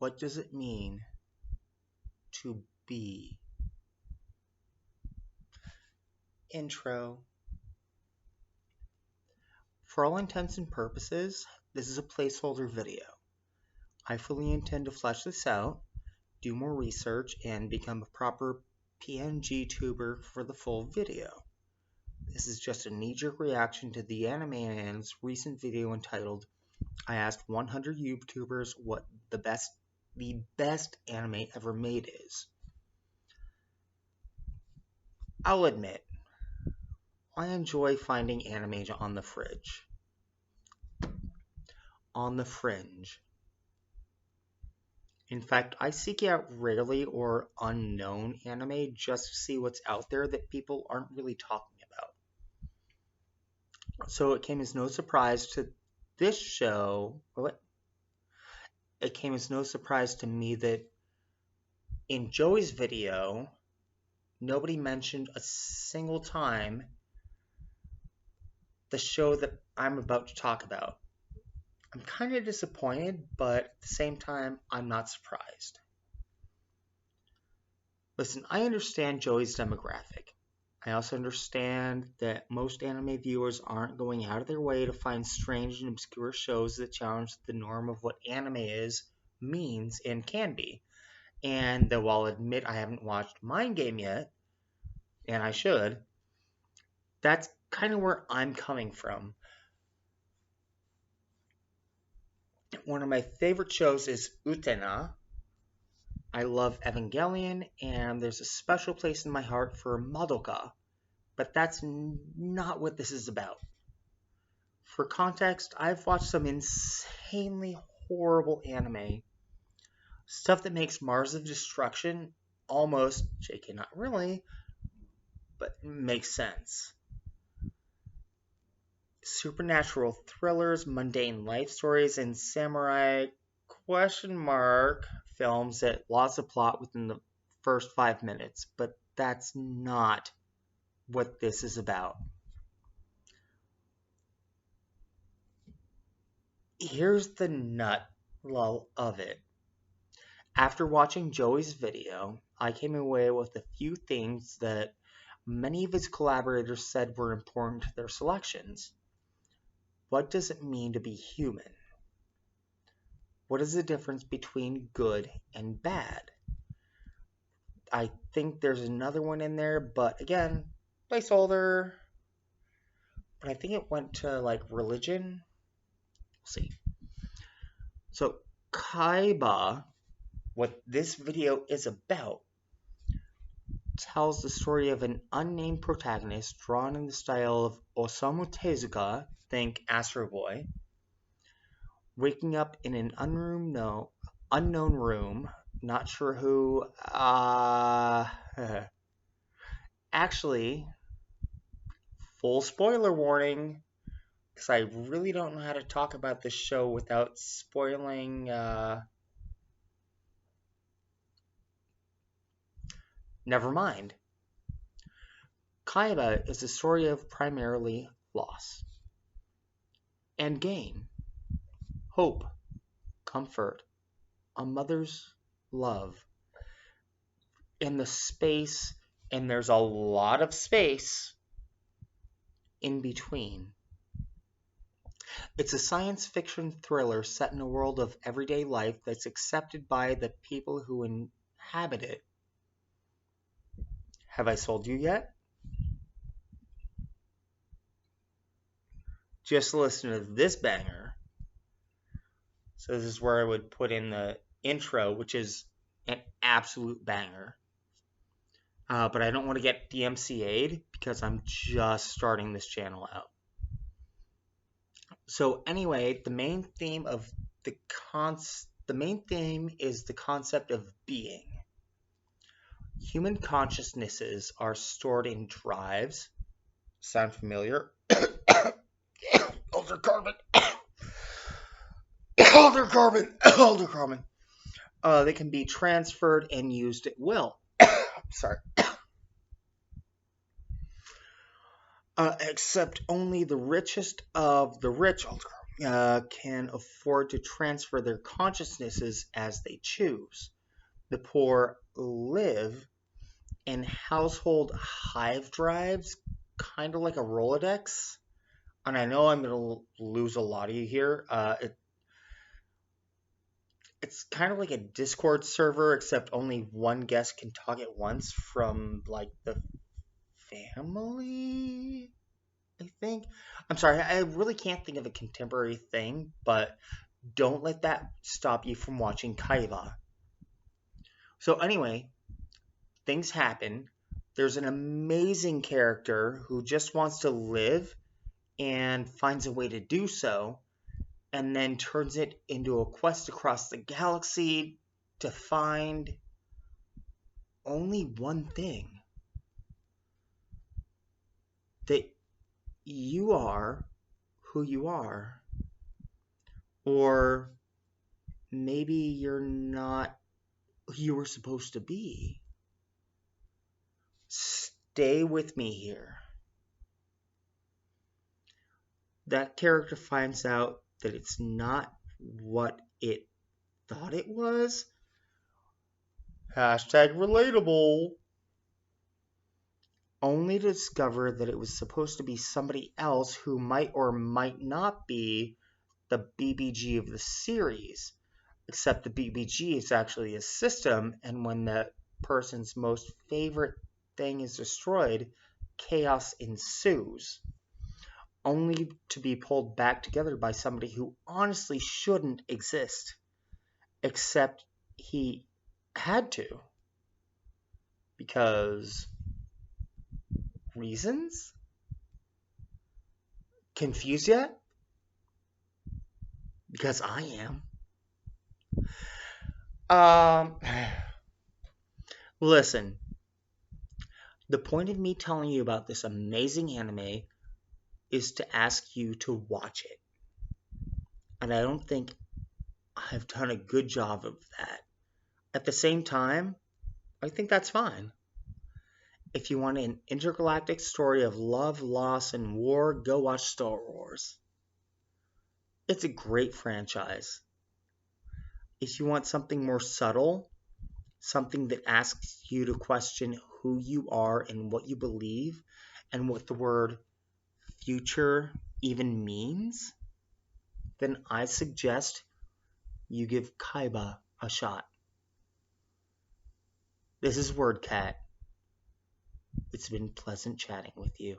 What does it mean to be? Intro. For all intents and purposes, this is a placeholder video. I fully intend to flesh this out, do more research, and become a proper PNG tuber for the full video. This is just a knee-jerk reaction to the Anime Man's recent video entitled, I asked 100 YouTubers what the best anime ever made is. I'll admit, I enjoy finding anime on the fridge. On the fringe. In fact, I seek out rarely or unknown anime just to see what's out there that people aren't really talking about. So it came as no surprise to this show, it came as no surprise to me that in Joey's video, nobody mentioned a single time the show that I'm about to talk about. I'm kind of disappointed, but at the same time, I'm not surprised. Listen, I understand Joey's demographic. I also understand that most anime viewers aren't going out of their way to find strange and obscure shows that challenge the norm of what anime is, means, and can be. And though I'll admit I haven't watched Mind Game yet, and I should, that's kind of where I'm coming from. One of my favorite shows is Utena. I love Evangelion, and there's a special place in my heart for Madoka, but that's not what this is about. For context, I've watched some insanely horrible anime. Stuff that makes Mars of Destruction almost, JK not really, but makes sense. Supernatural thrillers, mundane life stories, and samurai films that lots of plot within the first 5 minutes, but that's not what this is about. Here's the nut of it. After watching Joey's video, I came away with a few things that many of his collaborators said were important to their selections. What does it mean to be human? What is the difference between good and bad? I think there's another one in there, but again, placeholder. But I think it went to religion. We'll see. So Kaiba, what this video is about, tells the story of an unnamed protagonist drawn in the style of Osamu Tezuka, think Astro Boy, waking up in an unknown room, not sure who, actually, full spoiler warning, because I really don't know how to talk about this show without spoiling, never mind. Kaiba is a story of primarily loss and gain, hope, comfort, a mother's love, and the space, and there's a lot of space in between. It's a science fiction thriller set in a world of everyday life that's accepted by the people who inhabit it. Have I sold you yet? Just listen to this banger. So this is where I would put in the intro, which is an absolute banger. But I don't want to get DMCA'd because I'm just starting this channel out. So anyway, the main theme is the concept of being. Human consciousnesses are stored in drives. Sound familiar? Elder carbon. Elder carbon. They can be transferred and used at will. Sorry. Except only the richest of the rich, Elder carbon, can afford to transfer their consciousnesses as they choose. The poor live in household hive drives, kind of like a Rolodex. And I know I'm going to lose a lot of you here. It's kind of like a Discord server, except only one guest can talk at once from like the family, I think. I'm sorry, I really can't think of a contemporary thing, but don't let that stop you from watching Kaiba. So anyway, things happen. There's an amazing character who just wants to live and finds a way to do so, and then turns it into a quest across the galaxy to find only one thing: that you are who you are. Or maybe you're not who you were supposed to be. Stay with me here. That character finds out that it's not what it thought it was. Hashtag relatable. Only to discover that it was supposed to be somebody else who might or might not be the BBG of the series. Except the BBG is actually a system, and when the person's most favorite thing is destroyed, chaos ensues, only to be pulled back together by somebody who honestly shouldn't exist, except he had to. Because reasons? Confused yet? Because I am. Um, Listen, the point of me telling you about this amazing anime is to ask you to watch it. And I don't think I've done a good job of that. At the same time, I think that's fine. If you want an intergalactic story of love, loss, and war, go watch Star Wars. It's a great franchise. If you want something more subtle, something that asks you to question who you are and what you believe, and what the word future even means, then I suggest you give Kaiba a shot. This is WordCat. It's been pleasant chatting with you.